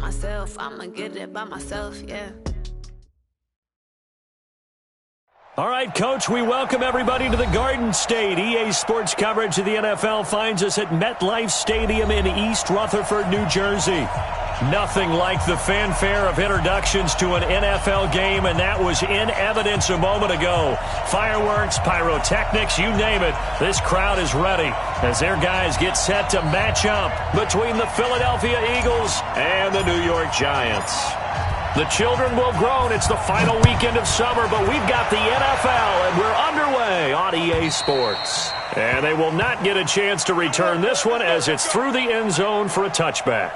myself. I'ma get it by myself, yeah. All right, Coach, we welcome everybody to the Garden State. EA Sports coverage of the NFL finds us at MetLife Stadium in East Rutherford, New Jersey. Nothing like the fanfare of introductions to an NFL game, and that was in evidence a moment ago. Fireworks, pyrotechnics, you name it. This crowd is ready as their guys get set to match up between the Philadelphia Eagles and the New York Giants. The children will groan. It's the final weekend of summer, but we've got the NFL, and we're underway on EA Sports. And they will not get a chance to return this one as it's through the end zone for a touchback.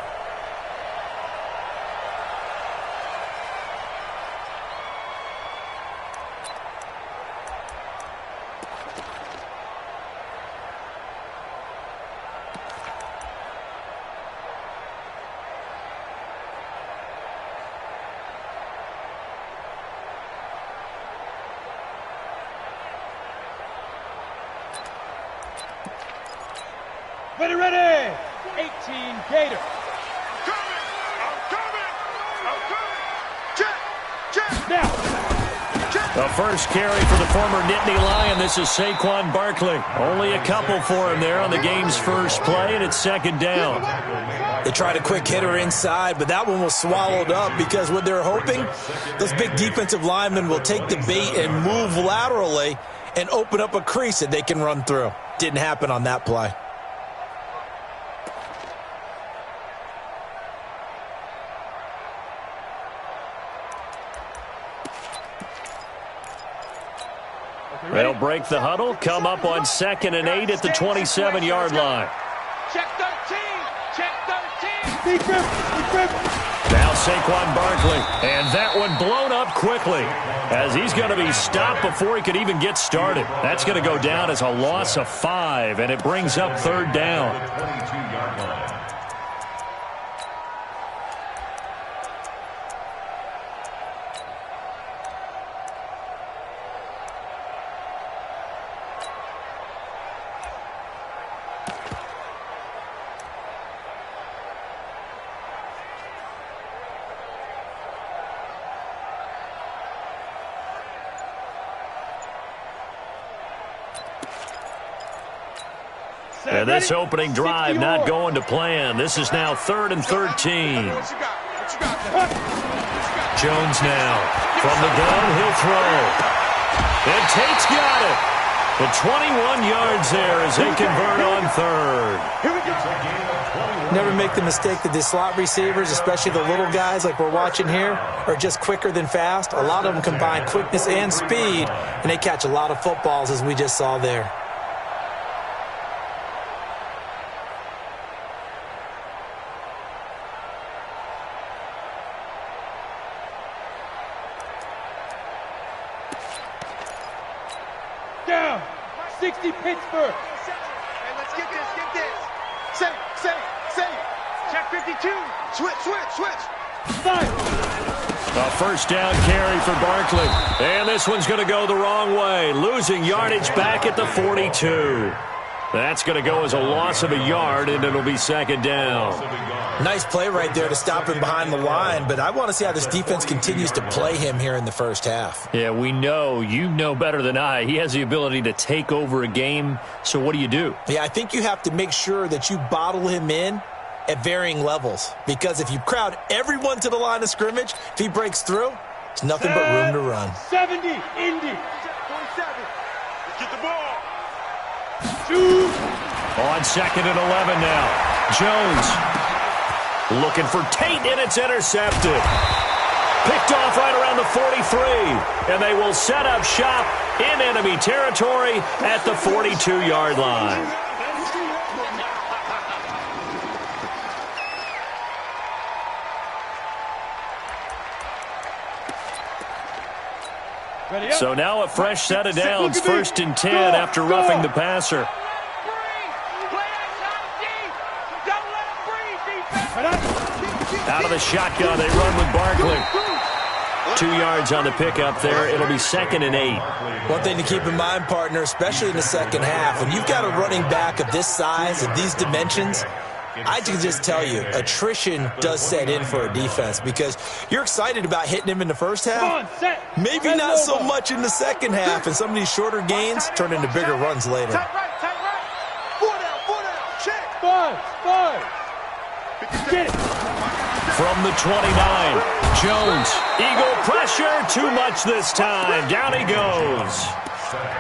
Ready, 18 Gator. The first carry for the former Nittany Lion. This is Saquon Barkley. Only a couple for him there on the game's first play, and it's second down. They tried a quick hitter inside, but that one was swallowed up because what they're hoping, those big defensive linemen will take the bait and move laterally and open up a crease that they can run through. Didn't happen on that play. They'll break the huddle, come up on 2nd and 8 at the 27-yard line. Check 13. Check 13. Now Saquon Barkley, and that one blown up quickly as he's going to be stopped before he could even get started. That's going to go down as a loss of 5, and it brings up third down. And this opening drive not going to plan. This is now 3rd and 13. Jones now from the gun. He'll throw. And Tate's got it. The 21 yards there as they convert on 3rd. Never make the mistake that the slot receivers, especially the little guys like we're watching here, are just quicker than fast. A lot of them combine quickness and speed, and they catch a lot of footballs as we just saw there. Down. 60 Pittsburgh. Hey, let's get this. Say. Check 52. Switch. A first down carry for Barkley. And this one's going to go the wrong way. Losing yardage back at the 42. That's going to go as a loss of a yard, and it'll be second down. Nice play right there to stop him behind the line, but I want to see how this defense continues to play him here in the first half. Yeah, we know. You know better than I. He has the ability to take over a game, so what do? Yeah, I think you have to make sure that you bottle him in at varying levels, because if you crowd everyone to the line of scrimmage, if he breaks through, it's nothing but room to run. 70, Indy. 27. Get the ball. On 2nd and 11 now. Jones looking for Tate, and it's intercepted. Picked off right around the 43, and they will set up shop in enemy territory at the 42-yard line. So now a fresh set of downs, 1st and 10 after roughing the passer. Out of the shotgun, they run with Barkley. 2 yards on the pickup there. It'll be 2nd and 8. One thing to keep in mind, partner, especially in the second half, when you've got a running back of this size, of these dimensions, I can just tell you, attrition does set in for a defense because you're excited about hitting him in the first half. Maybe not so much in the second half, and some of these shorter gains turn into bigger runs later. Tight right, tight right. 4 down, check. Five. Get it. From the 29, Jones. Eagle pressure, too much this time. Down he goes.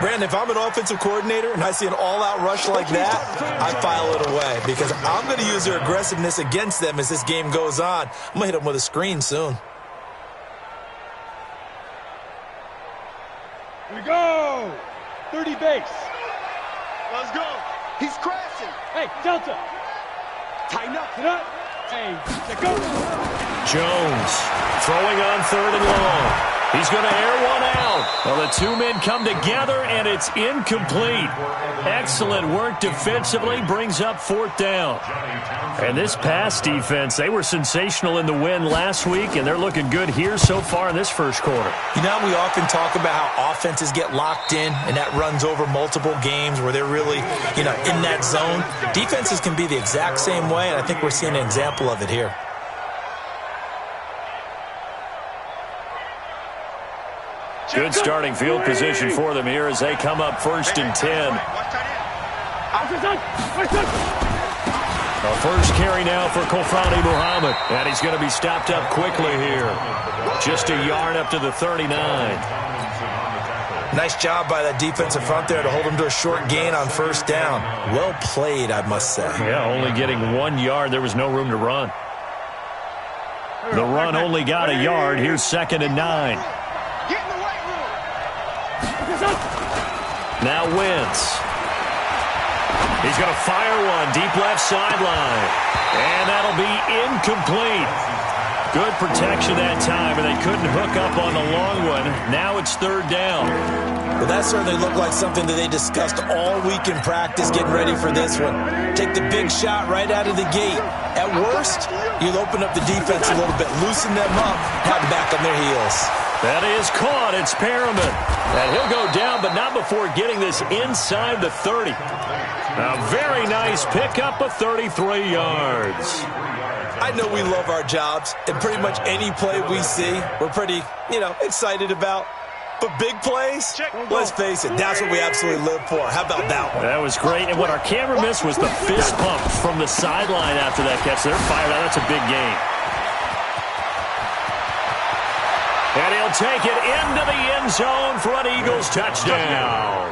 Brandon, if I'm an offensive coordinator and I see an all-out rush like that, I file it away because I'm going to use their aggressiveness against them as this game goes on. I'm going to hit them with a screen soon. Here we go. 30 base. Let's go. He's crashing. Hey, Delta. Tighten up. Get up. Hey, let go. Jones throwing on 3rd and long. He's going to air one out. Well, the two men come together, and it's incomplete. Excellent work defensively, brings up 4th down. And this pass defense, they were sensational in the win last week, and they're looking good here so far in this first quarter. You know, we often talk about how offenses get locked in, and that runs over multiple games where they're really, in that zone. Defenses can be the exact same way, and I think we're seeing an example of it here. Good starting field position for them here as they come up 1st and 10. A first carry now for Kofani Muhammad. And he's going to be stopped up quickly here. Just a yard up to the 39. Nice job by that defensive front there to hold him to a short gain on 1st down. Well played, I must say. Yeah, only getting 1 yard. There was no room to run. The run only got a yard. Here's 2nd and 9. Now Wentz. He's going to fire one deep left sideline. And that'll be incomplete. Good protection that time, and they couldn't hook up on the long one. Now it's 3rd down. Well, that certainly looked like something that they discussed all week in practice, getting ready for this one. Take the big shot right out of the gate. At worst, you'll open up the defense a little bit, loosen them up, have back on their heels. That is caught. It's Perriman. And he'll go down, but not before getting this inside the 30. A very nice pickup of 33 yards. I know we love our jobs, and pretty much any play we see, we're pretty, excited about. But big plays, let's face it, that's what we absolutely live for. How about that one? That was great. And what our camera missed was the fist pump from the sideline after that catch. They're fired out. That's a big gain. And he'll take it into the end zone for an Eagles touchdown.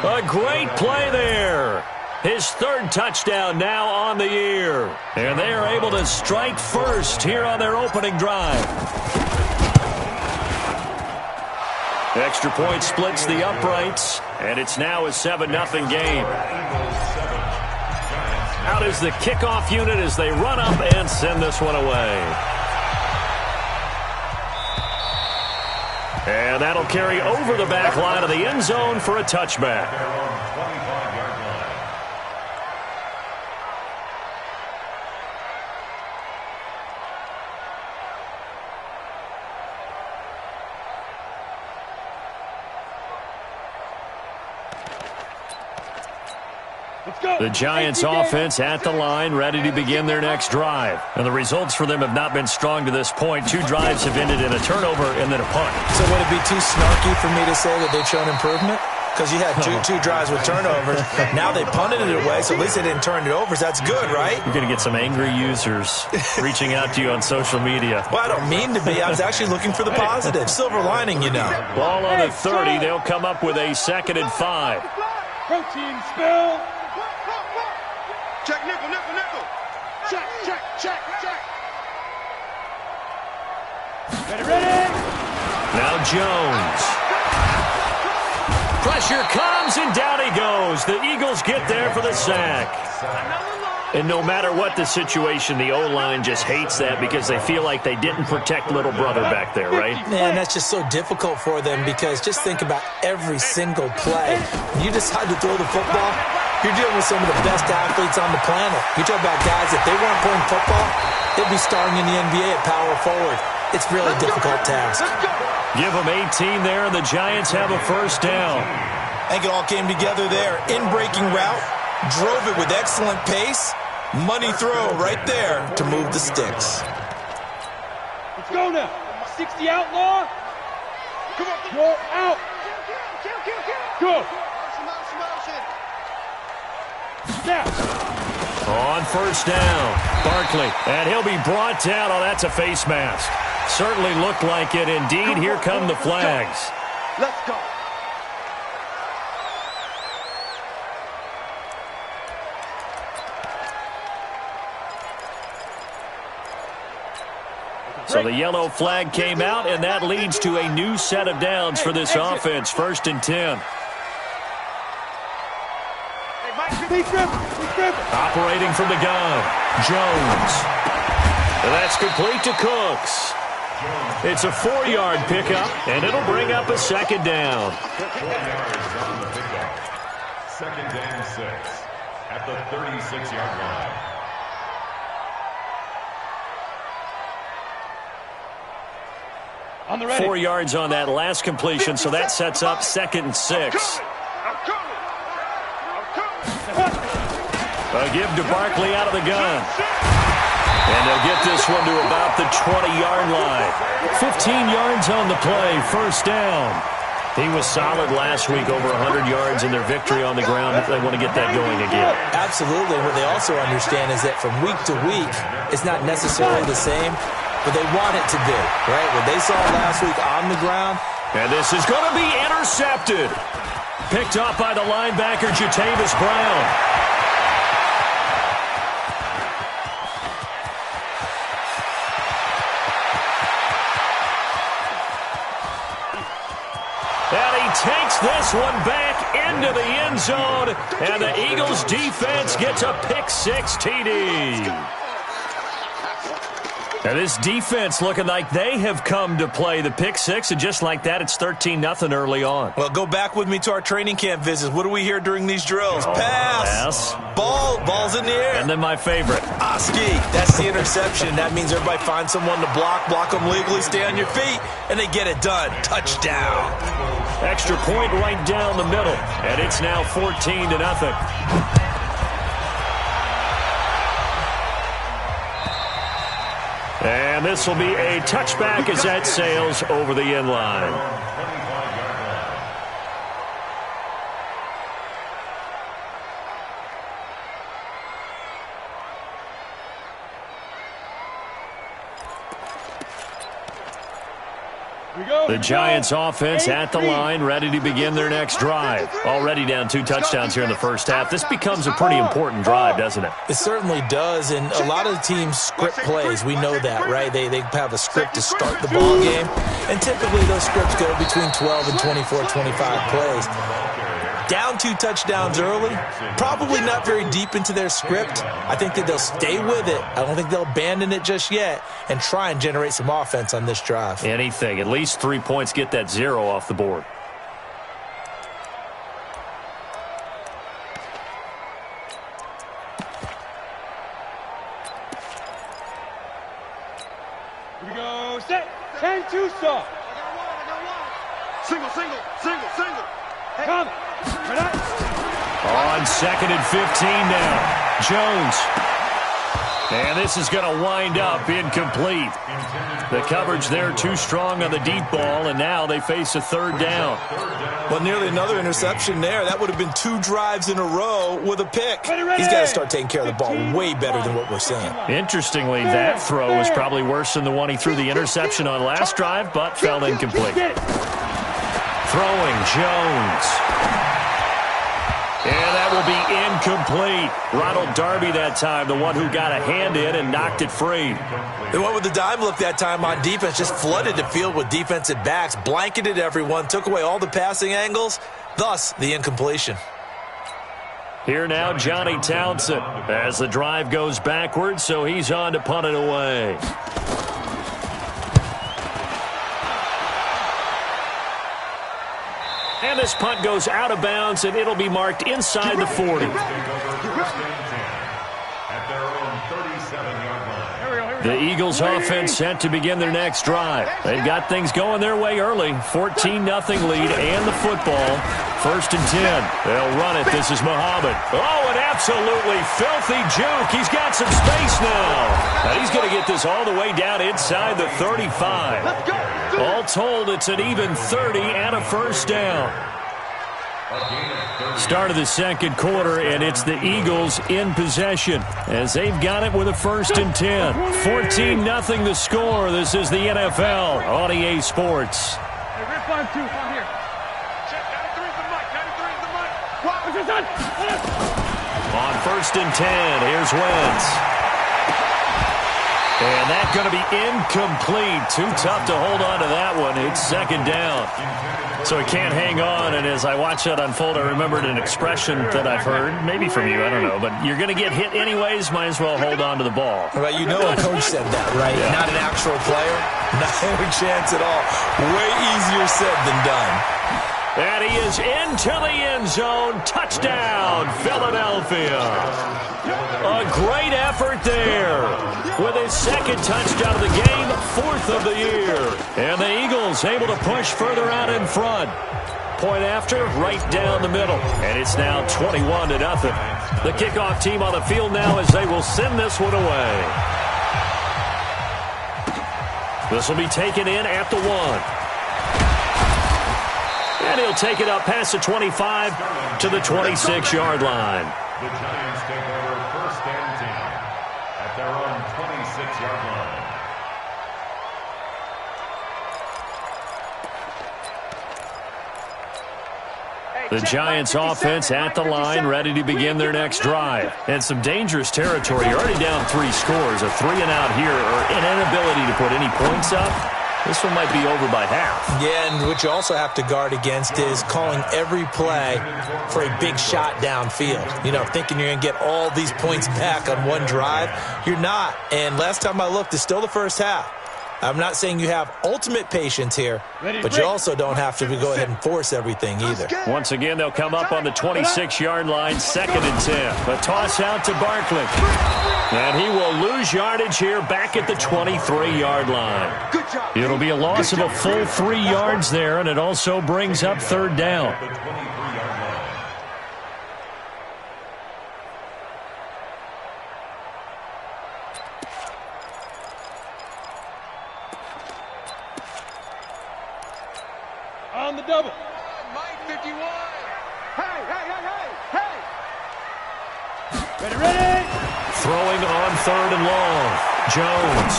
A great play there. His 3rd touchdown now on the year. And they are able to strike first here on their opening drive. Extra point splits the uprights, and it's now a 7-0 game. Out is the kickoff unit as they run up and send this one away. And that'll carry over the back line of the end zone for a touchback. The Giants offense at the line, ready to begin their next drive. And the results for them have not been strong to this point. 2 drives have ended in a turnover and then a punt. So would it be too snarky for me to say that they've shown improvement? Because you had two drives with turnovers. Now they punted it away, so at least they didn't turn it over. So that's good, right? You're going to get some angry users reaching out to you on social media. Well, I don't mean to be. I was actually looking for the positive. Silver lining, Ball on the 30. They'll come up with a 2nd and 5. Protein spill. Check, nickel. Check. Ready. Now Jones. Pressure comes, and down he goes. The Eagles get there for the sack. And no matter what the situation, the O-line just hates that because they feel like they didn't protect little brother back there, right? Man, that's just so difficult for them because just think about every single play. When you decide to throw the football, you're dealing with some of the best athletes on the planet. You talk about guys, if they weren't playing football, they'd be starring in the NBA at power forward. It's really a difficult task. Give them 18 there, and the Giants have a first down. I think it all came together there. In-breaking route, drove it with excellent pace, Money throw right there to move the sticks. Let's go now. 60 outlaw. Come on. You're out. Go. Snap. On first down, Barkley. And he'll be brought down. Oh, that's a face mask. Certainly looked like it indeed. Here come the flags. Let's go. So the yellow flag came out, and that leads to a new set of downs for this offense. 1st and 10. Operating from the gun, Jones. And that's complete to Cooks. It's a 4-yard pickup, and it'll bring up a 2nd down. 2nd and 6 at the 36-yard line. On the ready. 4 yards on that last completion, so that sets up 2nd and 6. A give to Barkley out of the gun. And they'll get this one to about the 20-yard line. 15 yards on the play, 1st down. He was solid last week, over 100 yards in their victory on the ground. They want to get that going again. Absolutely. What they also understand is that from week to week, it's not necessarily the same, but they want it to be, right? What they saw last week on the ground. And this is going to be intercepted. Picked off by the linebacker, Jatavis Brown. And he takes this one back into the end zone, and the Eagles defense gets a pick-6 TD. Now this defense looking like they have come to play the pick-6, and just like that, it's 13-0 early on. Well, go back with me to our training camp visits. What do we hear during these drills? Pass. Ball's in the air. And then my favorite. Ski. That's the interception. That means everybody finds someone to block them legally, stay on your feet, and they get it done. Touchdown. Extra point right down the middle, and it's now 14-0. And this will be a touchback as that sails over the end line. The Giants offense at the line, ready to begin their next drive. Already down 2 touchdowns here in the first half. This becomes a pretty important drive, doesn't it? It certainly does, and a lot of the teams script plays. We know that, right? They have a script to start the ball game, and typically those scripts go between 12 and 24, 25 plays. Down 2 touchdowns early, probably not very deep into their script. I think that they'll stay with it. I don't think they'll abandon it just yet and try and generate some offense on this drive. Anything. At least 3 points, get that 0 off the board. Here we go. Set. 10-2 stop. Single. Come. On 2nd and 15 now. Jones. And this is going to wind up incomplete. The coverage there too strong on the deep ball, and now they face a 3rd down. Well, nearly another interception there. That would have been 2 drives in a row with a pick. He's got to start taking care of the ball way better than what we're seeing. Interestingly, that throw was probably worse than the one he threw the interception on last drive, but fell incomplete. Throwing Jones. And that will be incomplete. Ronald Darby that time, the one who got a hand in and knocked it free. They went with the dime look that time on defense, just flooded the field with defensive backs, blanketed everyone, took away all the passing angles, thus the incompletion. Here now, Johnny Townsend, as the drive goes backwards, so he's on to punt it away. And this punt goes out of bounds, and it'll be marked inside the 40. At their own 37-yard line. Here we go. The Eagles offense set to begin their next drive. They've got things going their way early. 14-0 lead and the football. 1st and 10. They'll run it. This is Muhammad. Oh, an absolutely filthy juke. He's got some space now. And he's going to get this all the way down inside the 35. All told, it's an even 30 and a first down. Start of the second quarter, and it's the Eagles in possession as they've got it with a 1st and 10. 14-0 the score. This is the NFL on EA Sports. Hey, rip 5-2, come here. Check, 93's the mic, 93's the mic. What's your son? On 1st and 10, here's Wentz. And that's going to be incomplete. Too tough to hold on to that one. It's 2nd down. So he can't hang on, and as I watch that unfold, I remembered an expression that I've heard, maybe from you, I don't know, but you're going to get hit anyways, might as well hold on to the ball. Well, you know a coach said that, right? Yeah. Not an actual player. Not a chance at all. Way easier said than done. And he is into the end zone. Touchdown, Philadelphia. A great effort there. With his 2nd touchdown of the game, 4th of the year. And the Eagles able to push further out in front. Point after, right down the middle. And it's now 21-0. The kickoff team on the field now as they will send this one away. This will be taken in at the 1. And he'll take it up past the 25 to the 26-yard line. The Giants take over 1st and 10 at their own 26-yard line. The Giants offense at the line, ready to begin their next drive. And some dangerous territory. You're already down 3 scores. A 3-and-out here or an inability to put any points up. This one might be over by half. Yeah, and what you also have to guard against is calling every play for a big shot downfield. You know, thinking you're going to get all these points back on one drive. You're not. And last time I looked, it's still the first half. I'm not saying you have ultimate patience here, but you also don't have to go ahead and force everything either. Once again, they'll come up on the 26-yard line, 2nd and 10. A toss out to Barkley. And he will lose yardage here back at the 23-yard line. It'll be a loss of a full 3 yards there, and it also brings up 3rd down. On the double. Mike 51. Hey, hey, hey, hey, hey. Ready. Throwing on 3rd and long. Jones.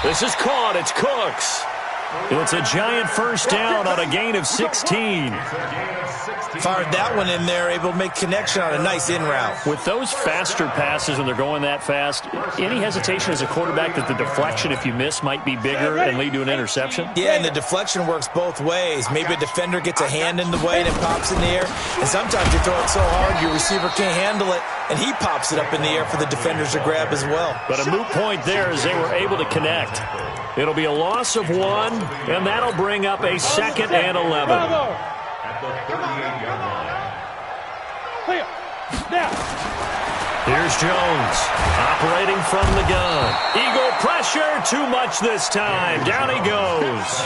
This is caught. It's Cooks. It's a giant first down on a gain of 16. Fired that one in there, able to make connection on a nice in route. With those faster passes when they're going that fast, any hesitation as a quarterback that the deflection, if you miss, might be bigger and lead to an interception? Yeah, and the deflection works both ways. Maybe a defender gets a hand in the way and it pops in the air. And sometimes you throw it so hard your receiver can't handle it, and he pops it up in the air for the defenders to grab as well. But a moot point there as they were able to connect. It'll be a loss of 1, and that'll bring up a 2nd and 11. At the 38-yard line. Clear. Now. Here's Jones operating from the gun. Eagle pressure, too much this time. Down he goes.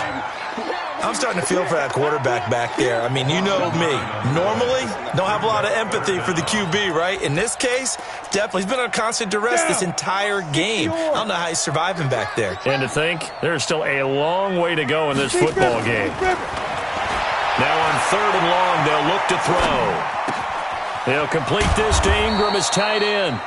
I'm starting to feel for that quarterback back there. I mean, you know me. Normally, don't have a lot of empathy for the QB, right? In this case, definitely. He's been under constant duress this entire game. I don't know how he's surviving back there. And to think, there's still a long way to go in this football game. Now on 3rd and long, they'll look to throw. They'll complete this to Ingram as tight end.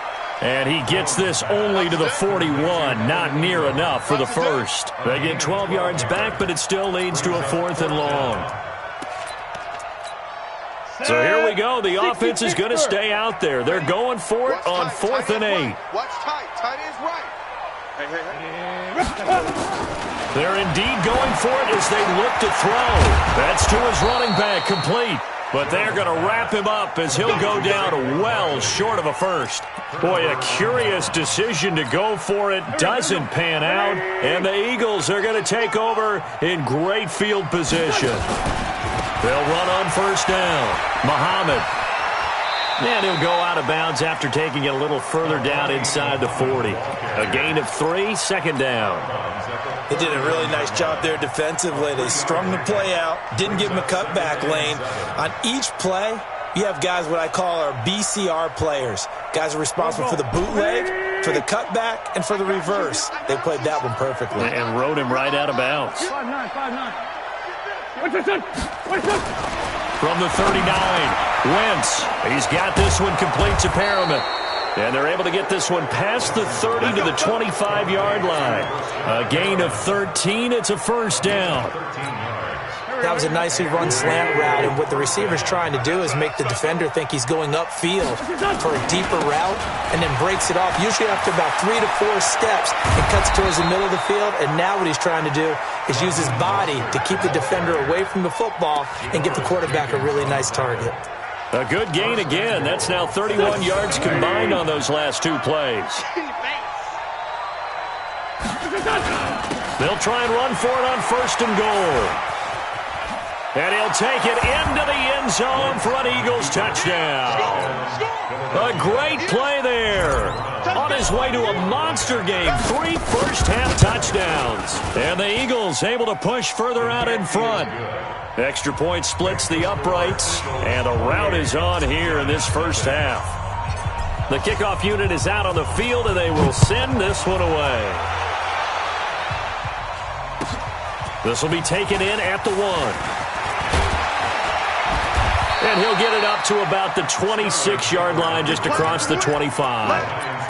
And he gets this only to the 41, not near enough for the first. They get 12 yards back, but it still leads to a 4th and long. So here we go. The offense is going to stay out there. They're going for it on 4th and 8. Watch tight. Tight is right. Hey, hey, hey. They're indeed going for it as they look to throw. That's to his running back, complete. But they're going to wrap him up as he'll go down well short of a first. Boy, a curious decision to go for it. Doesn't pan out. And the Eagles are going to take over in great field position. They'll run on 1st down. Muhammad. And he'll go out of bounds after taking it a little further down inside the 40. A gain of 3, second down. They did a really nice job there defensively. They strung the play out, didn't give him a cutback lane. On each play, you have guys what I call our BCR players. Guys are responsible for the bootleg, for the cutback, and for the reverse. They played that one perfectly. And rode him right out of bounds. 5-9. What's this? What's this? From the 39, Wentz. He's got this one complete to Perriman. And they're able to get this one past the 30 to the 25-yard line. A gain of 13. It's a first down. That was a nicely run slant route, and what the receiver's trying to do is make the defender think he's going upfield for a deeper route and then breaks it off, usually after about 3 to 4 steps, and cuts towards the middle of the field. And now what he's trying to do is use his body to keep the defender away from the football and give the quarterback a really nice target. A good gain again. That's now 31 yards combined on those last 2 plays. They'll try and run for it on first and goal. And he'll take it into the end zone for an Eagles touchdown. A great play there. On his way to a monster game, 3 first-half touchdowns. And the Eagles able to push further out in front. Extra point splits the uprights, and a rout is on here in this first half. The kickoff unit is out on the field, and they will send this one away. This will be taken in at the 1. And he'll get it up to about the 26-yard line, just across the 25.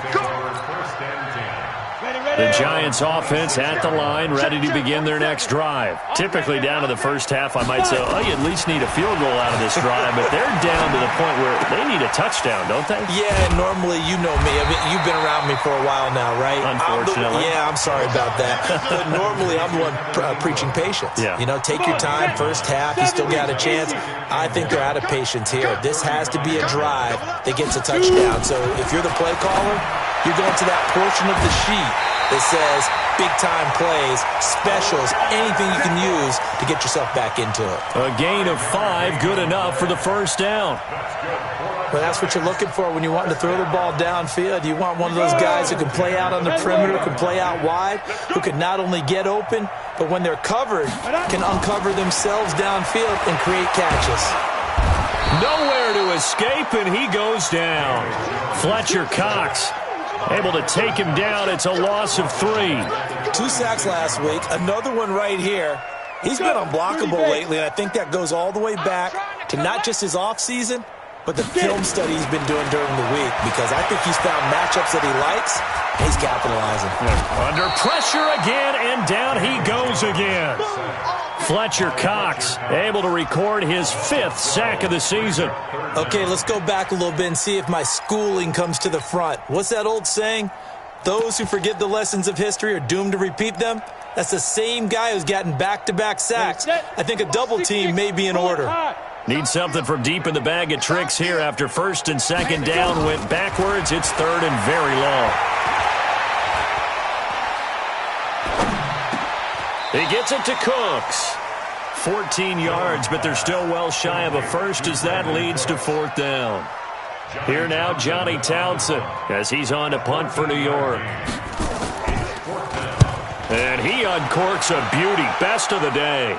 The Giants offense at the line, ready to begin their next drive. Typically down to the first half, I might say, oh, you at least need a field goal out of this drive, but they're down to the point where they need a touchdown, don't they? Yeah, and normally, you know me. I mean, you've been around me for a while now, right? Unfortunately. I'm sorry about that. But normally, I'm the one preaching patience. Yeah. You know, take your time, first half, you still got a chance. I think they're out of patience here. This has to be a drive that gets a touchdown. So if you're the play caller, you're going to that portion of the sheet that says big-time plays, specials, anything you can use to get yourself back into it. A gain of 5, good enough for the first down. Well, that's what you're looking for when you want to throw the ball downfield. You want one of those guys who can play out on the perimeter, can play out wide, who can not only get open, but when they're covered, can uncover themselves downfield and create catches. Nowhere to escape, and he goes down. Fletcher Cox able to take him down. It's a loss of 3. 2 sacks last week, another one right here. He's been unblockable lately, and I think that goes all the way back to not just his offseason, but the film study he's been doing during the week, because I think he's found matchups that he likes, and he's capitalizing. Under pressure again, and down he goes again. Fletcher Cox able to record his 5th sack of the season. Okay, let's go back a little bit and see if my schooling comes to the front. What's that old saying? Those who forget the lessons of history are doomed to repeat them. That's the same guy who's gotten back-to-back sacks. I think a double team may be in order. Need something from deep in the bag of tricks here after first and second down went backwards. It's third and very long. He gets it to Cooks. 14 yards, but they're still well shy of a first as that leads to 4th down. Here now, Johnny Townsend, as he's on to punt for New York. And he uncorks a beauty, best of the day.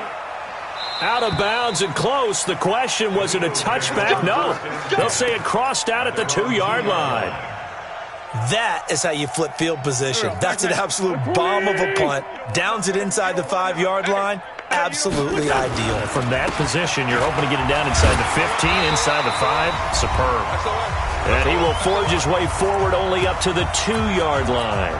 Out of bounds and close. The question, was it a touchback? No. They'll say it crossed out at the 2-yard line. That is how you flip field position. That's an absolute bomb of a punt. Downs it inside the 5-yard line. Absolutely ideal. From that position, you're hoping to get it down inside the 15, inside the 5. Superb. And he will forge his way forward only up to the 2-yard line.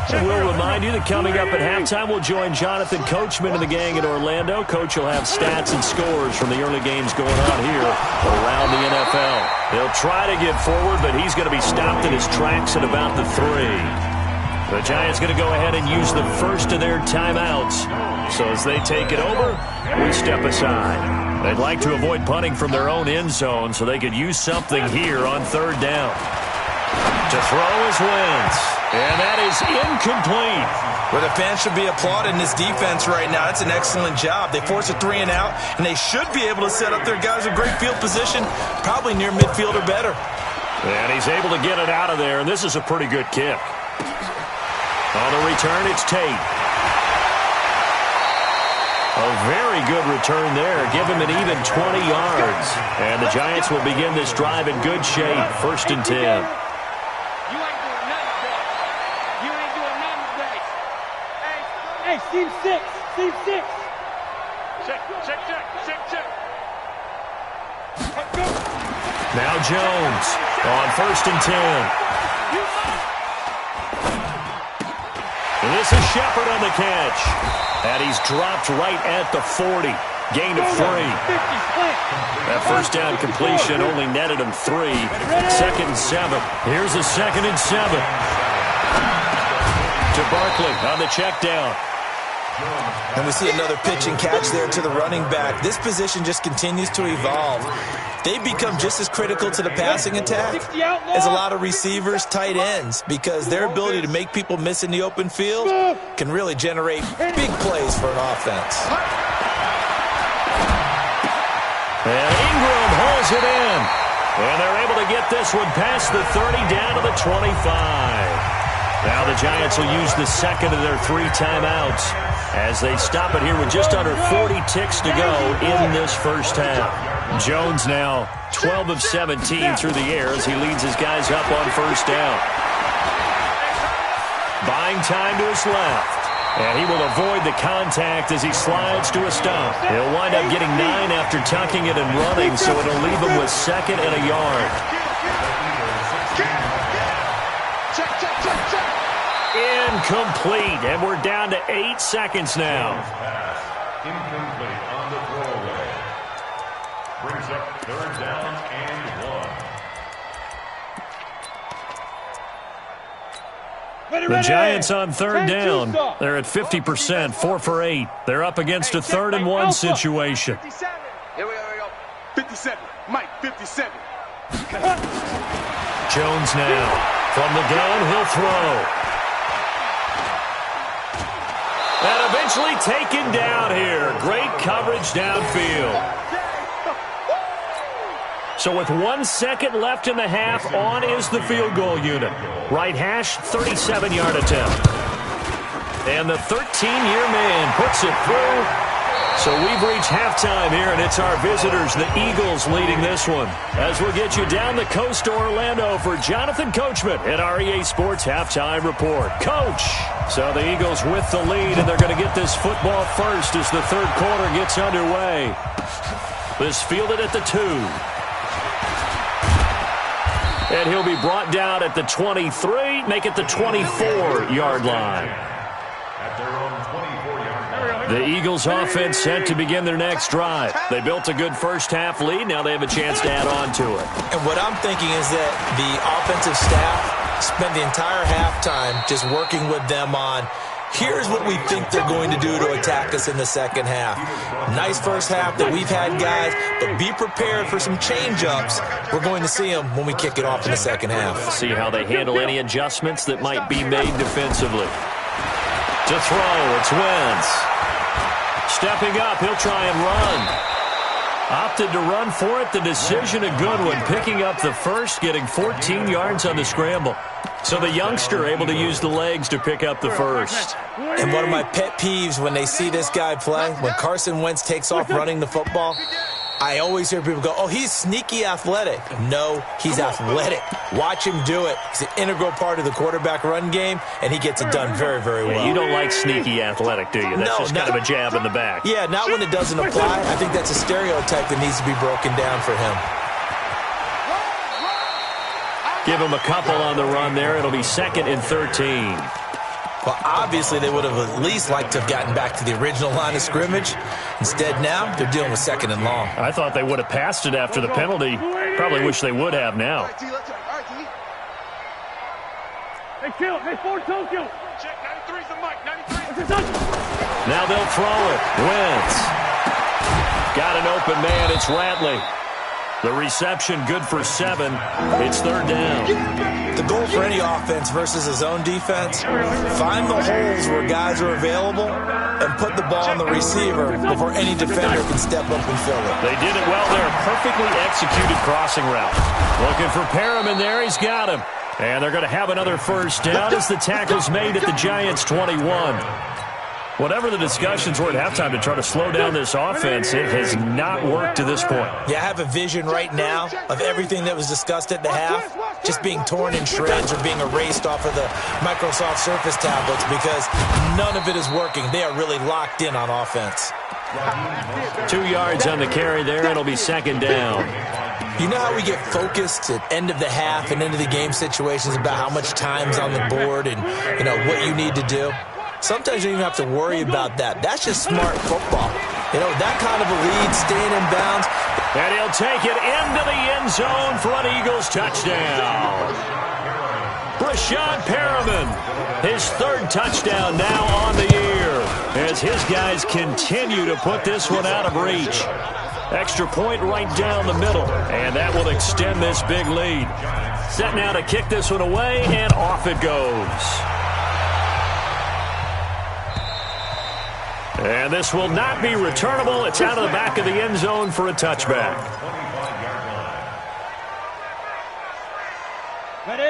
And we'll remind you that coming up at halftime, we'll join Jonathan Coachman and the gang in Orlando. Coach will have stats and scores from the early games going on here around the NFL. He'll try to get forward, but he's going to be stopped in his tracks at about the 3. The Giants going to go ahead and use the first of their timeouts. So as they take it over, we step aside. They'd like to avoid punting from their own end zone so they could use something here on 3rd down. To throw is Wentz. And that is incomplete. Well, the fans should be applauding this defense right now. It's an excellent job. They force a 3 and out, and they should be able to set up their guys with great field position, probably near midfield or better. And he's able to get it out of there, and this is a pretty good kick. On the return, it's Tate. A very good return there. Give him an even 20 yards. And the Giants will begin this drive in good shape. 1st and 10. Hey, Steve 6. Steve 6. Check. Now Jones on 1st and 10. And this is Shepard on the catch. And he's dropped right at the 40. Gain of 3. That first down completion only netted him 3. 2nd and 7. Here's a 2nd and 7. To Barkley on the check down. And we see another pitch and catch there to the running back. This position just continues to evolve. They become just as critical to the passing attack as a lot of receivers, tight ends, because their ability to make people miss in the open field can really generate big plays for an offense. And Ingram hauls it in. And they're able to get this one past the 30 down to the 25. Now the Giants will use the second of their 3 timeouts as they stop it here with just under 40 ticks to go in this first half. Jones now 12 of 17 through the air as he leads his guys up on 1st down. Buying time to his left. And he will avoid the contact as he slides to a stop. He'll wind up getting 9 after tucking it and running, so it'll leave him with 2nd and a yard. Incomplete, and we're down to 8 seconds now. Incomplete on the throwaway. Brings up 3rd down and 1. The Giants on 3rd down. They're at 50%, 4 for 8. They're up against a 3rd and 1 situation. Here we go. 57. Mike, 57. Jones now. From the gun, he'll throw. And eventually taken down here. Great coverage downfield. So with 1 second left in the half, on is the field goal unit. Right hash, 37-yard attempt. And the 13-year man puts it through. So we've reached halftime here, and it's our visitors, the Eagles, leading this one. As we'll get you down the coast to Orlando for Jonathan Coachman at our EA Sports Halftime Report. Coach! So the Eagles with the lead, and they're going to get this football first as the 3rd quarter gets underway. This fielded at the 2. And he'll be brought down at the 23, make it the 24-yard line. At their own 24-yard line. The Eagles offense set to begin their next drive. They built a good first half lead. Now they have a chance to add on to it. And what I'm thinking is that the offensive staff spent the entire halftime just working with them on, here's what we think they're going to do to attack us in the second half. Nice first half that we've had, guys, but be prepared for some change-ups. We're going to see them when we kick it off in the second half. See how they handle any adjustments that might be made defensively. To throw, it's Wentz. Stepping up, he'll try and run. Opted to run for it. The decision a good one. Picking up the first, getting 14 yards on the scramble. So the youngster able to use the legs to pick up the first. And one of my pet peeves when they see this guy play, when Carson Wentz takes off running the football, I always hear people go, oh, he's sneaky athletic. No, he's athletic. Watch him do it. He's an integral part of the quarterback run game, and he gets it done very, very well. Yeah, you don't like sneaky athletic, do you? That's just kind of a jab in the back. Yeah, not when it doesn't apply. I think that's a stereotype that needs to be broken down for him. Give him a couple on the run there. It'll be 2nd and 13. Well, obviously, they would have at least liked to have gotten back to the original line of scrimmage. Instead, now, they're dealing with 2nd and long. I thought they would have passed it after the penalty. Probably wish they would have now. Hey, kill. Hey, Ford Tokyo. Check, 93's the mic, 93. Now they'll throw it. Wentz. Got an open man. It's Ratley. The reception good for 7. It's third down. The goal for any offense versus a zone defense, find the holes where guys are available and put the ball on the receiver before any defender can step up and fill it. They did it well there. Perfectly executed crossing route. Looking for Perriman there. He's got him. And they're going to have another first down as the tackle's made at the Giants' 21. Whatever the discussions were at halftime to try to slow down this offense, it has not worked to this point. Yeah, I have a vision right now of everything that was discussed at the half just being torn in shreds or being erased off of the Microsoft Surface tablets because none of it is working. They are really locked in on offense. 2 yards on the carry there. It'll be second down. You know how we get focused at end of the half and end of the game situations about how much time's on the board and, you know, what you need to do? Sometimes you don't even have to worry about that. That's just smart football. You know, that kind of a lead, staying in bounds. And he'll take it into the end zone for an Eagles touchdown. Brashad Perriman, his third touchdown now on the year as his guys continue to put this one out of reach. Extra point right down the middle, and that will extend this big lead. Set now to kick this one away, and off it goes. And this will not be returnable. It's out of the back of the end zone for a touchback.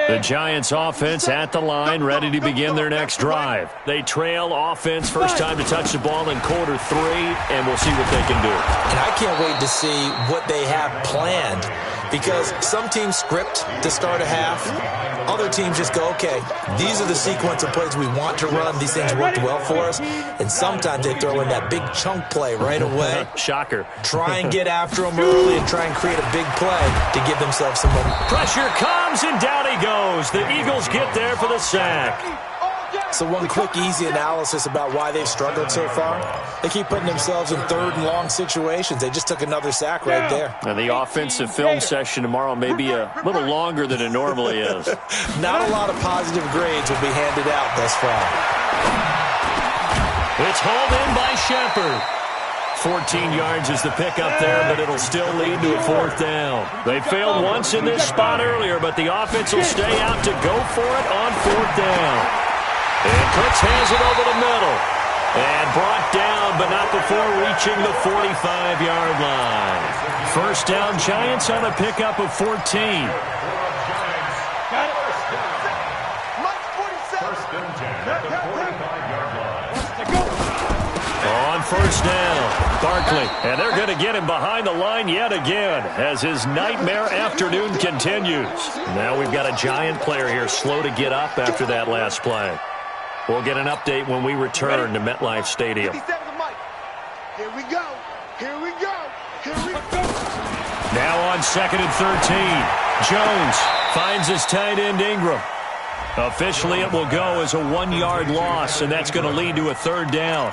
The Giants offense at the line, ready to begin their next drive. They trail offense, first time to touch the ball in quarter 3, and we'll see what they can do. And I can't wait to see what they have planned because some teams script to start a half. Other teams just go, okay, these are the sequence of plays we want to run. These things worked well for us. And sometimes they throw in that big chunk play right away. Shocker. Try and get after them early and try and create a big play to give themselves some momentum. Pressure comes, and down he goes. The Eagles get there for the sack. So one quick, easy analysis about why they've struggled so far. They keep putting themselves in third and long situations. They just took another sack right there. And the offensive film session tomorrow may be a little longer than it normally is. Not a lot of positive grades will be handed out thus far. It's hauled in by Shepard. 14 yards is the pickup there, but it'll still lead to a fourth down. They failed once in this spot earlier, but the offense will stay out to go for it on fourth down. And Cooks has it over the middle. And brought down, but not before reaching the 45-yard line. First down, Giants on a pickup of 14. Got it. Mike 47. First and 10 at the 45-yard line. On first down, Barkley. And they're going to get him behind the line yet again as his nightmare afternoon continues. Now we've got a Giant player here slow to get up after that last play. We'll get an update when we return to MetLife Stadium. 57 to Mike. Here we go. Here we go. Here we go. Now on second and 13. Jones finds his tight end Ingram. Officially, it will go as a 1-yard loss, and that's going to lead to a third down.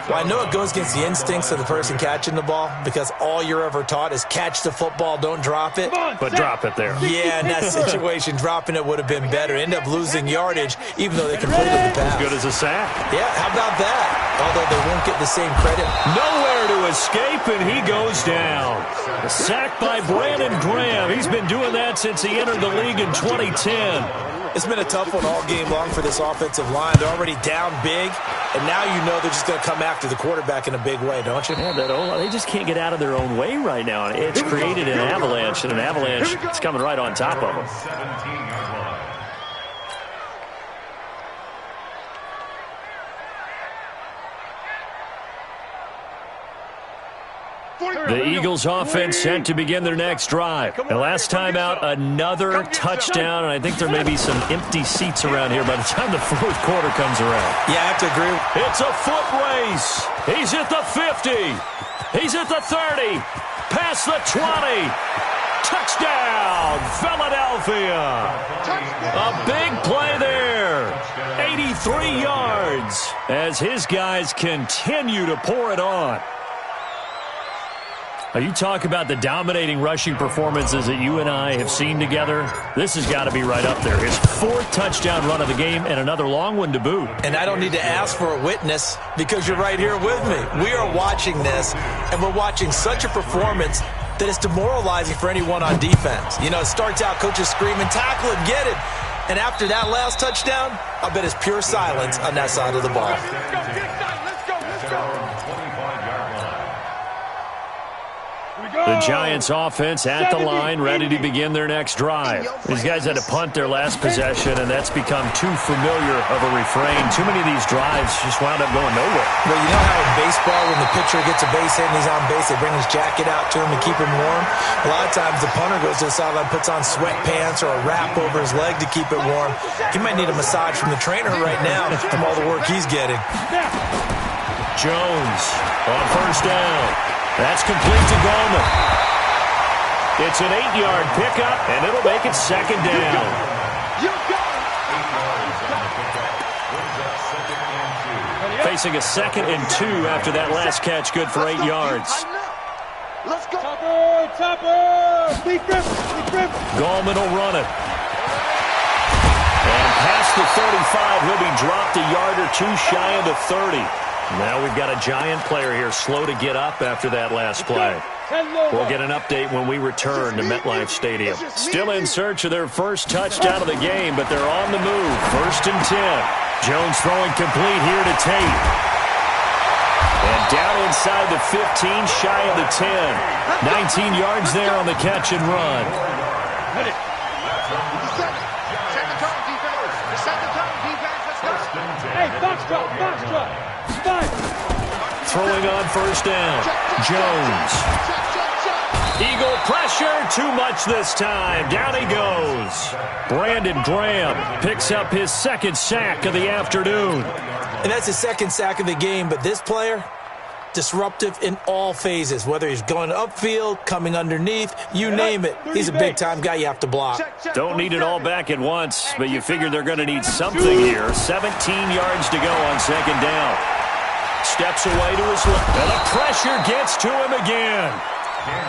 Well, I know it goes against the instincts of the person catching the ball because all you're ever taught is catch the football, don't drop it. But drop it there. Yeah, in that situation, dropping it would have been better. End up losing yardage, even though they completed the pass. As good as a sack. Yeah, how about that? Although they won't get the same credit. Nowhere to escape, and he goes down. A sack by Brandon Graham. He's been doing that since he entered the league in 2010. It's been a tough one all game long for this offensive line. They're already down big, and now you know they're just going to come after the quarterback in a big way, don't you? Yeah, they just can't get out of their own way right now. It's created an avalanche, and an avalanche is coming right on top of them. 17-yard line. The Eagles offense set to begin their next drive. And last time out, another touchdown, and I think there may be some empty seats around here by the time the fourth quarter comes around. Yeah, I have to agree. It's a foot race. He's at the 50. He's at the 30. Past the 20. Touchdown, Philadelphia. A big play there. 83 yards as his guys continue to pour it on. You talk about the dominating rushing performances that you and I have seen together. This has got to be right up there. His fourth touchdown run of the game and another long one to boot. And I don't need to ask for a witness because you're right here with me. We are watching this, and we're watching such a performance that it's demoralizing for anyone on defense. You know, it starts out coaches screaming, tackle it, get it. And after that last touchdown, I bet it's pure silence on that side of the ball. The Giants offense at the line, ready to begin their next drive. These guys had to punt their last possession, and that's become too familiar of a refrain. Too many of these drives just wound up going nowhere. Well, you know how in baseball, when the pitcher gets a base hit and he's on base, they bring his jacket out to him and keep him warm? A lot of times the punter goes to the sideline, puts on sweatpants or a wrap over his leg to keep it warm. He might need a massage from the trainer right now from all the work he's getting. Jones on first down. That's complete to Goldman. It's an 8-yard pickup, and it'll make it second down. Facing a 2nd and 2 after that last catch, good for 8 yards. Let's go. Topper. Goldman will run it. And past the 35, he'll be dropped a yard or two shy of the 30. Now we've got a Giant player here slow to get up after that last play. We'll get an update when we return to MetLife Stadium. Still in search of their first touchdown of the game, but they're on the move. 1st and 10. Jones throwing complete here to Tate. And down inside the 15, shy of the 10. 19 yards there on the catch and run. Hey, box drop. Throwing on first down. Jones. Eagle pressure. Too much this time. Down he goes. Brandon Graham picks up his 2nd sack of the afternoon. And that's his 2nd sack of the game, but this player, disruptive in all phases, whether he's going upfield, coming underneath, you name it. He's a big-time guy you have to block. Don't need it all back at once, but you figure they're going to need something here. 17 yards to go on 2nd down. Steps away to his left. And the pressure gets to him again.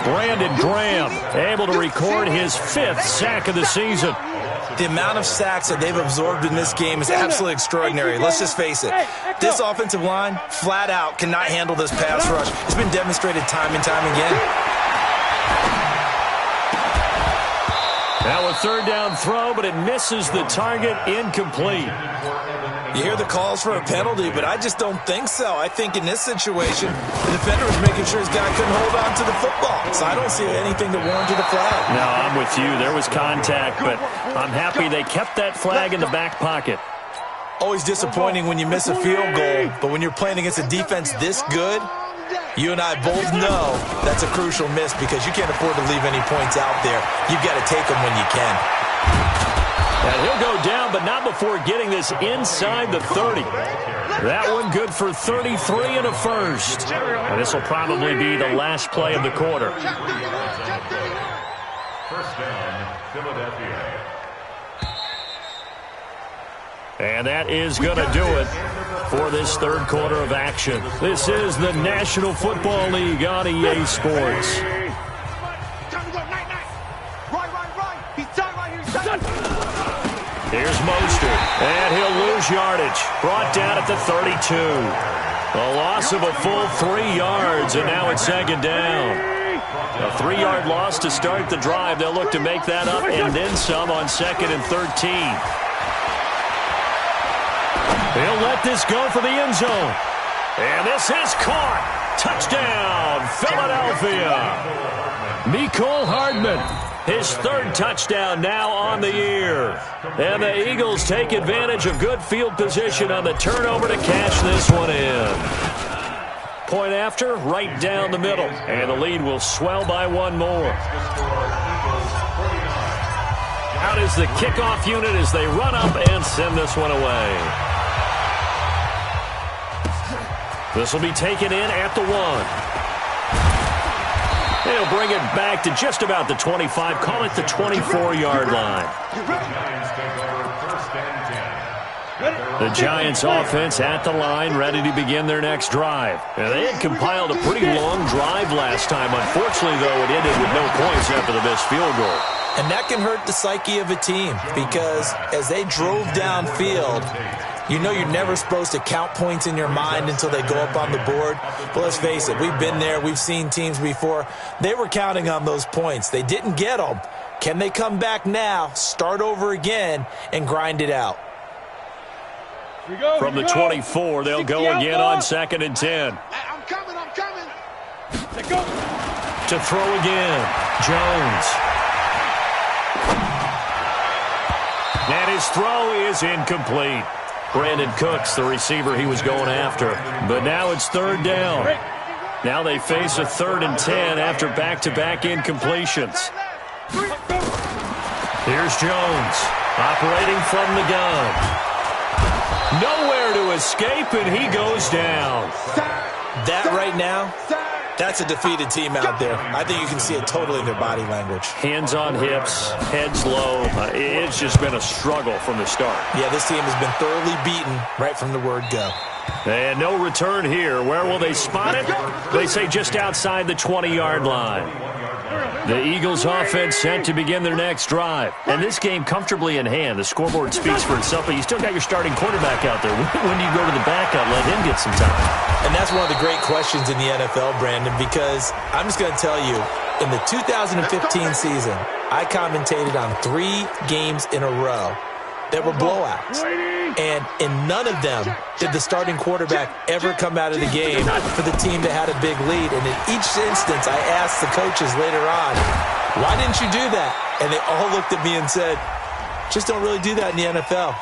Brandon Graham able to record his 5th sack of the season. The amount of sacks that they've absorbed in this game is absolutely extraordinary. Let's just face it. This offensive line, flat out, cannot handle this pass rush. It's been demonstrated time and time again. Now a 3rd down throw, but it misses the target, incomplete. You hear the calls for a penalty, but I just don't think so. I think in this situation, the defender was making sure his guy couldn't hold on to the football. So I don't see anything that warranted a flag. No, I'm with you. There was contact, but I'm happy they kept that flag in the back pocket. Always disappointing when you miss a field goal, but when you're playing against a defense this good, you and I both know that's a crucial miss because you can't afford to leave any points out there. You've got to take them when you can. And he'll go down, but not before getting this inside the 30. That one good for 33 and a first. And this will probably be the last play of the quarter. First down, Philadelphia. And that is going to do it for this 3rd quarter of action. This is the National Football League on EA Sports. Here's Mostert, and he'll lose yardage. Brought down at the 32. A loss of a full 3 yards, and now it's 2nd down. A 3-yard loss to start the drive. They'll look to make that up and then some on 2nd and 13. He'll let this go for the end zone. And this is caught. Touchdown, Philadelphia. Mecole Hardman. His 3rd touchdown now on the year. And the Eagles take advantage of good field position on the turnover to cash this one in. Point after, right down the middle. And the lead will swell by 1 more. Out is the kickoff unit as they run up and send this one away. This will be taken in at the 1. They'll bring it back to just about the 25. Call it the 24-yard line. The Giants offense at the line, ready to begin their next drive. And they had compiled a pretty long drive last time. Unfortunately, though, it ended with no points after the missed field goal. And that can hurt the psyche of a team because as they drove downfield, You know you're never supposed to count points in your mind until they go up on the board. But let's face it, we've been there. We've seen teams before. They were counting on those points. They didn't get them. Can they come back now, start over again, and grind it out? From the 24, they'll go again on 2nd and 10. I'm coming. Let's go. To throw again, Jones. And his throw is incomplete. Brandon Cooks, the receiver he was going after. But now it's 3rd down. Now they face a 3rd and 10 after back-to-back incompletions. Here's Jones, operating from the gun. Nowhere to escape, and he goes down. That right now, that's a defeated team out there. I think you can see it totally in their body language. Hands on hips, heads low. It's just been a struggle from the start. Yeah, this team has been thoroughly beaten right from the word go. And no return here. Where will they spot it? They say just outside the 20-yard line. The Eagles offense set to begin their next drive. And this game comfortably in hand. The scoreboard speaks for itself, but you still got your starting quarterback out there. When do you go to the backup, let him get some time? And that's one of the great questions in the NFL, Brandon, because I'm just going to tell you, in the 2015 season, I commentated on 3 games in a row that were blowouts. And in none of them did the starting quarterback ever come out of the game for the team that had a big lead. And in each instance, I asked the coaches later on, why didn't you do that? And they all looked at me and said, just don't really do that in the NFL.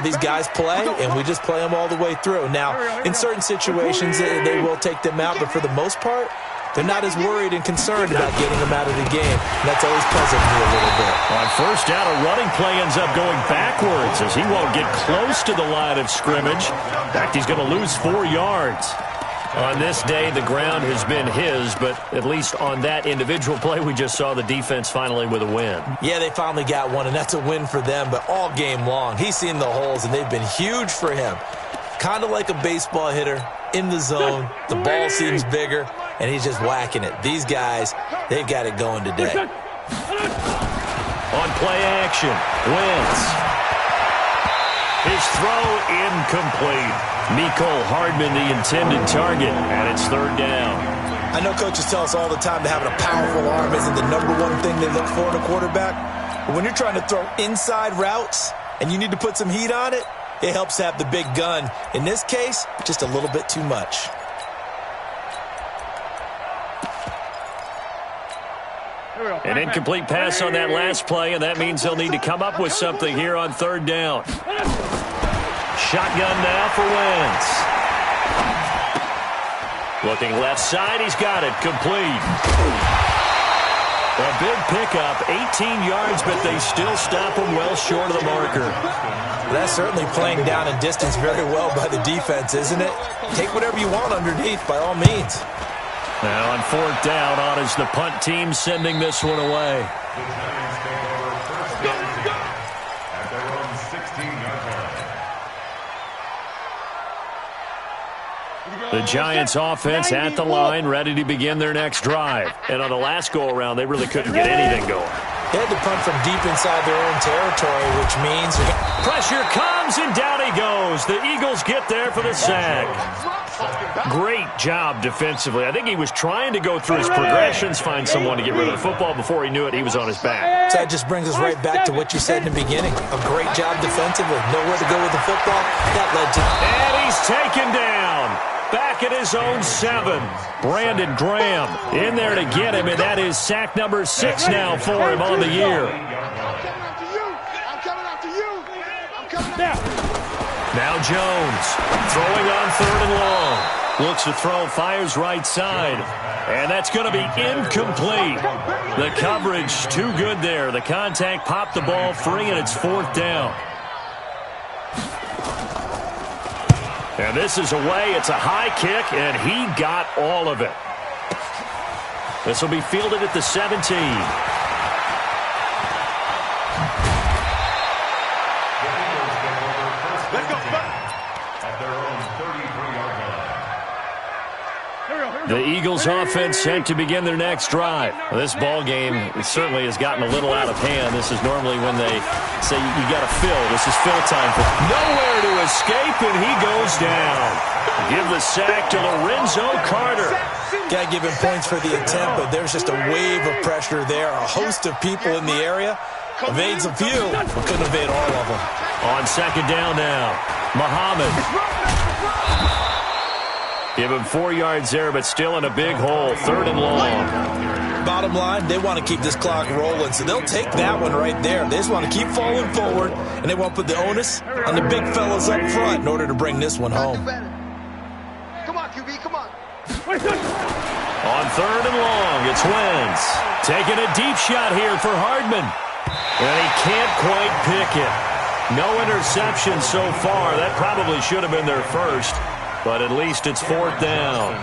These guys play, and we just play them all the way through. Now, in certain situations, they will take them out, but for the most part, they're not as worried and concerned about getting them out of the game. That's always puzzled me a little bit. On 1st down, a running play ends up going backwards as he won't get close to the line of scrimmage. In fact, he's going to lose 4 yards. On this day, the ground has been his, but at least on that individual play, we just saw the defense finally with a win. Yeah, they finally got one, and that's a win for them, but all game long, he's seen the holes, and they've been huge for him. Kind of like a baseball hitter in the zone. The ball seems bigger, and he's just whacking it. These guys, they've got it going today. On play action, Wentz. His throw incomplete. Mecole Hardman, the intended target, and it's 3rd down. I know coaches tell us all the time that having a powerful arm isn't the #1 thing they look for in a quarterback. But when you're trying to throw inside routes and you need to put some heat on it, it helps to have the big gun. In this case, just a little bit too much. An incomplete pass on that last play, and that means they'll need to come up with something here on 3rd down. Shotgun now for Wentz. Looking left side, he's got it, complete. A big pickup, 18 yards, but they still stop him well short of the marker. That's certainly playing down and distance very well by the defense, isn't it? Take whatever you want underneath, by all means. Now on 4th down, on is the punt team sending this one away. The Giants take over 1st down at their own 16-yard line. The Giants offense at the line, ready to begin their next drive. And on the last go-around, they really couldn't get anything going. They had to punt from deep inside their own territory, which means... Pressure comes, and down he goes. The Eagles get there for the sack. Great job defensively. I think he was trying to go through his progressions, find someone to get rid of the football. Before he knew it, he was on his back. So that just brings us right back to what you said in the beginning. A great job defensively. Nowhere to go with the football. That led to... And he's taken down. Back at his own 7. Brandon Graham in there to get him, and that is sack number 6 now for him on the year. Now Jones throwing on 3rd and long. Looks to throw, fires right side. And that's going to be incomplete. The coverage too good there. The contact popped the ball free, and it's 4th down. And this is away. It's a high kick, and he got all of it. This will be fielded at the 17. The Eagles offense set to begin their next drive. Well, this ball game certainly has gotten a little out of hand. This is normally when they say you got to fill. This is fill time. Nowhere to escape, and he goes down. Give the sack to Lorenzo Carter. Got to give him points for the attempt, but there's just a wave of pressure there. A host of people in the area. Evades a few, but couldn't evade all of them. On second down now, Muhammad. Give him 4 yards there, but still in a big hole. 3rd and long. Bottom line, they want to keep this clock rolling, so they'll take that one right there. They just want to keep falling forward, and they want to put the onus on the big fellas up front in order to bring this one home. Come on, QB, come on. On 3rd and long, it's Wentz. Taking a deep shot here for Hardman. And he can't quite pick it. No interception so far. That probably should have been their first, but at least it's 4th down.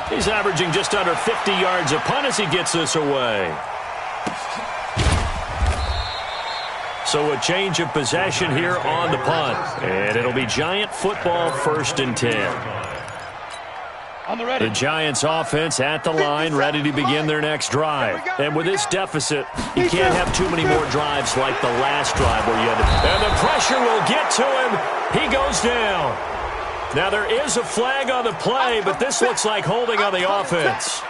He's averaging just under 50 yards a punt as he gets this away. So a change of possession here on the punt. And it'll be Giant football, 1st and 10. The Giants offense at the line, ready to begin their next drive. And with this deficit, you can't have too many more drives like the last drive where you had to... And the pressure will get to him. He goes down. Now there is a flag on the play, but this looks like holding on the offense.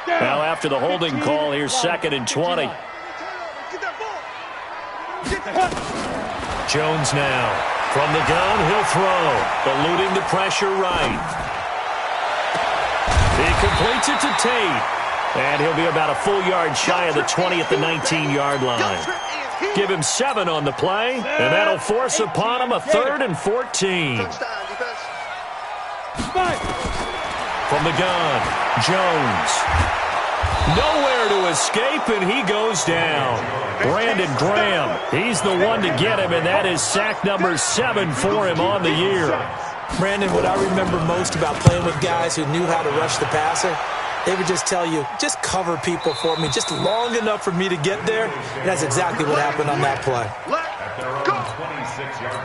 Now after the holding call, here's 2nd and 20. Jones now. From the gun, he'll throw. Eluding the pressure right. He completes it to Tate. And he'll be about a full yard shy of the 20 at the 19-yard line. Give him 7 on the play, and that'll force upon him a 3rd and 14. From the gun, Jones. Nowhere to escape, and he goes down. Brandon Graham, he's the one to get him, and that is sack number 7 for him on the year. Brandon, what I remember most about playing with guys who knew how to rush the passer, they would just tell you, just cover people for me, just long enough for me to get there. And that's exactly what happened on that play. At their own 26-yard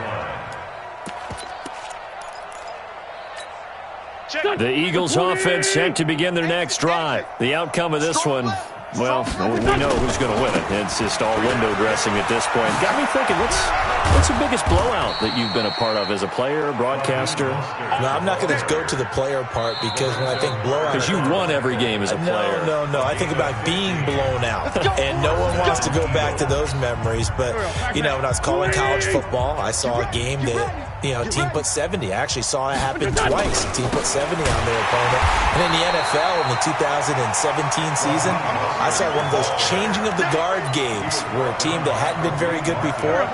line. The Eagles offense set to begin their next drive. The outcome of this one, well, we know who's going to win it. It's just all window dressing at this point. Got me thinking, what's the biggest blowout that you've been a part of as a player, broadcaster? No, I'm not going to go to the player part because when I think blowout... Because you won every game as a player. No. I think about being blown out. And no one wants to go back to those memories. But, when I was calling college football, I saw a game that... a team put 70. I actually saw it happen twice. A team put 70 on their opponent. And in the NFL, in the 2017 season, I saw one of those changing of the guard games where a team that hadn't been very good before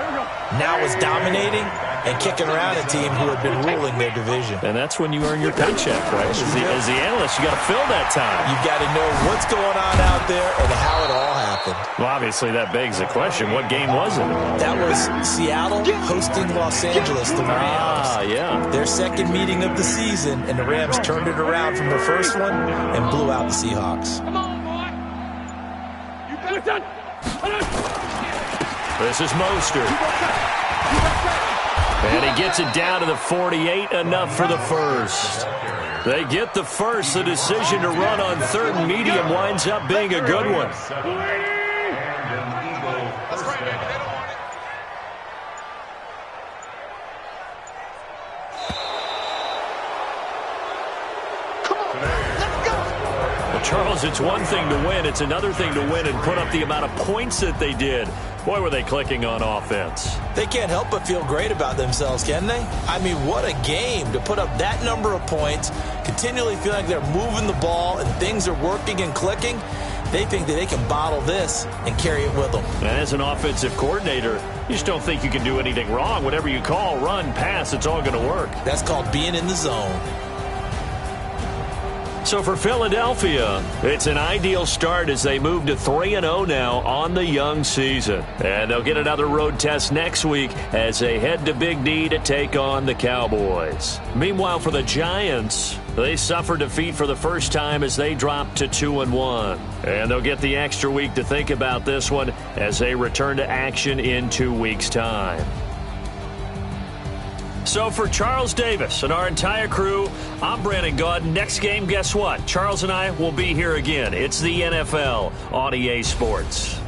now was dominating and kicking around a team who had been ruling their division. And that's when you earn your paycheck, right? As the analyst, you got to fill that time. You've got to know what's going on out there and how it all happened. Well, obviously, that begs the question, what game was it? That was Seattle hosting Los Angeles, the Rams. Yeah. Their second meeting of the season, and the Rams turned it around from the first one and blew out the Seahawks. Come on, boy. You better. This is Mostert. And he gets it down to the 48, enough for the first. They get the first. The decision to run on 3rd and medium winds up being a good one. Well, Charles, it's one thing to win. It's another thing to win and put up the amount of points that they did. Boy, were they clicking on offense. They can't help but feel great about themselves, can they? I mean, what a game to put up that number of points, continually feel like they're moving the ball and things are working and clicking. They think that they can bottle this and carry it with them. And as an offensive coordinator, you just don't think you can do anything wrong. Whatever you call, run, pass, it's all going to work. That's called being in the zone. So for Philadelphia, it's an ideal start as they move to 3-0 now on the young season. And they'll get another road test next week as they head to Big D to take on the Cowboys. Meanwhile, for the Giants, they suffered defeat for the first time as they dropped to 2-1. And they'll get the extra week to think about this one as they return to action in 2 weeks' time. So for Charles Davis and our entire crew, I'm Brandon Gaudin. Next game, guess what? Charles and I will be here again. It's the NFL on EA Sports.